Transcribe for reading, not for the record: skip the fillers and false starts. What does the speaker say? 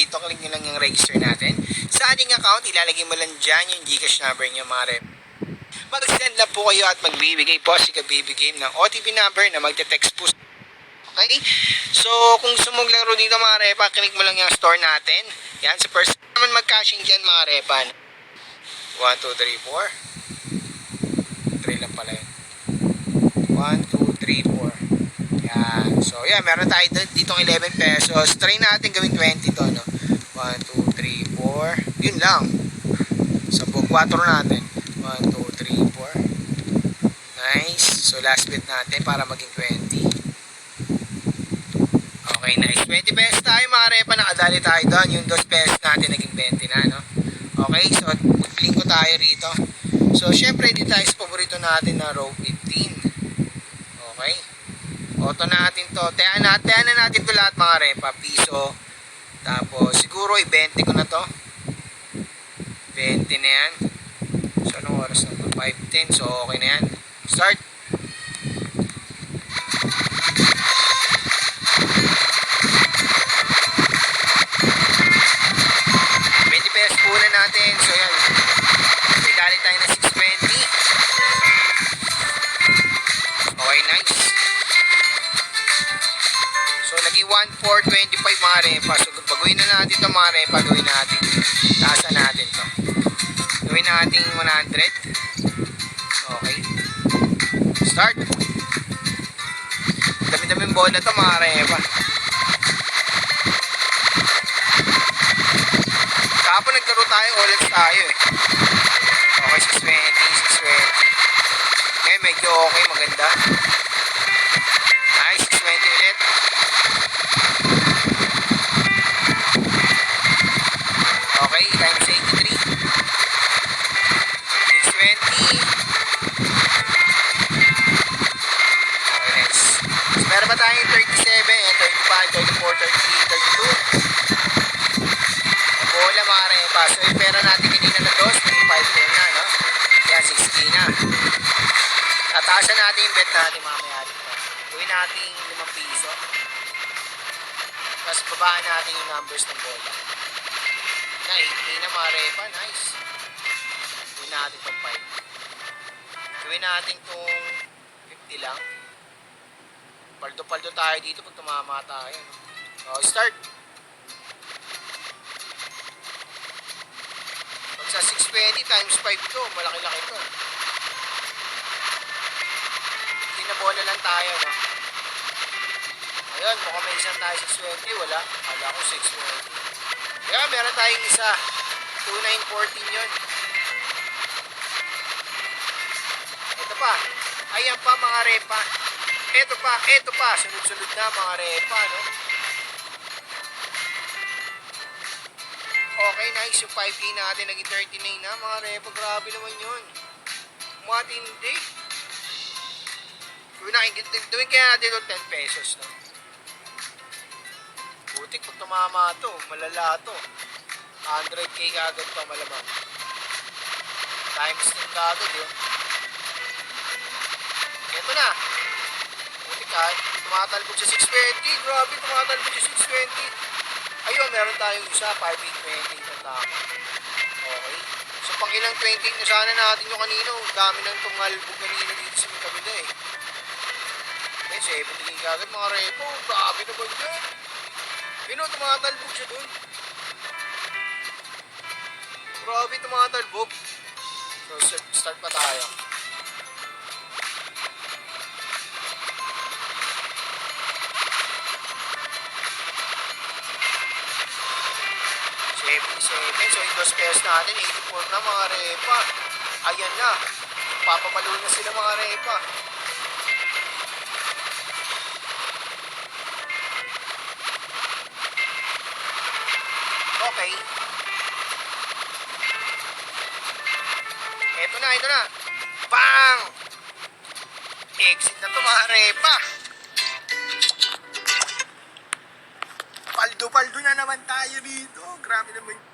dito, click nyo lang yung register natin. Sa ating account, ilalagay mo lang dyan yung Gcash number nyo mga rep. Mag-send lang po kayo at magbibigay po si Kabibi Game ng OTP number na magte-text po. Okay? So, kung gusto mong laro dito mga repa, click mo lang yung store natin. Yan, sa first naman mag-caching dyan mga repa. 1, 2, 3, 4. 3 lang pala yun. 1, 2, 3, 4. Yan. So, yan. Meron tayo ditong 11 pesos. Try natin gawin 20 to, no? 1, 2, 3, 4. Yun lang. Sa 4 natin. 1, 2, 3, 4. Nice. So, last bit natin para maging 20. Okay, nice. 20 pesos tayo mga repa. Nakadali tayo doon. Yung 2 pesos natin naging 20 na, no? Okay, so mag-link ko tayo rito. So, syempre, dito tayo sa paborito natin na row 15. Okay. Auto natin to. Tayan na natin to lahat mga repa. Piso. Tapos, siguro i-20 ko na to. 20 na yan. So, anong oras na to? 5:10. So, okay na yan. Start. Natin. So yan. Idali tayo na 620. Okay, nice. So naging 1425 mga repa. So baguhin na natin ito mga repa. Gawin natin. Taasan natin to. Gawin natin 100. Okay. Start. Dami-daming bola to mga repa. Kapag naglaro tayo, ulit tayo eh. Okay, 620, 620. Ngayon medyo okay, maganda. Nice, 620 ulit. Okay, times 83. 620. Okay, nice. So, meron ba tayong 37, 35, 34, 33, 32? Bola mga repa. So yung pera natin kanina na 2, naging 510 na, no? Yan, 60 na. Tataasan natin yung bet natin mamaya dito. Gawin natin 5 piso. Tapos babaan natin yung numbers ng bola. Na 80 na mga repa. Nice. Gawin natin itong 5. Gawin natin itong 50 lang. Paldo-paldo tayo dito pag tumama tayo. So, start. Sa 620 times 5 to, malaki-laki to. Tinabola lang tayo, no? Ayun, mukhang may isang tayo 620, wala. Kala ko 620. Kaya meron tayong isa. 2914 yun. Ito pa. Ayan pa mga repa. Ito pa. Sunod-sunod na mga repa, no? Okay, nice. Yung 5K natin naging 39 na. Mga repo, grabe naman yun. Matindi. Gawin kaya natin ito 10 pesos, no? Butik pag tumama to. Malala to. 100K agad to, malamang. Times 10 agad, yun. Ito na. Butik kahit tumatalbog sa 620. Grabe, tumatalbog sa 620. Ayun, meron tayong isa, 5820 na tama. Okay. So, pang ilang 28 na sana natin yung kanino. Dami ng tumalbog kanino dito sa kabila eh. Okay, 70 agad mga repo. Grabe na ba yun? Yun o, tumatalbog siya dun. Grabe, tumatalbog. So, start pa tayo. So, yung 2 pesos natin, 84 na mga repa. Ayan na. Papamalo na sila mga repa. Okay. Ito na. Bang! Exit na to mga repa. Paldo-paldo na naman tayo dito. Grabe naman.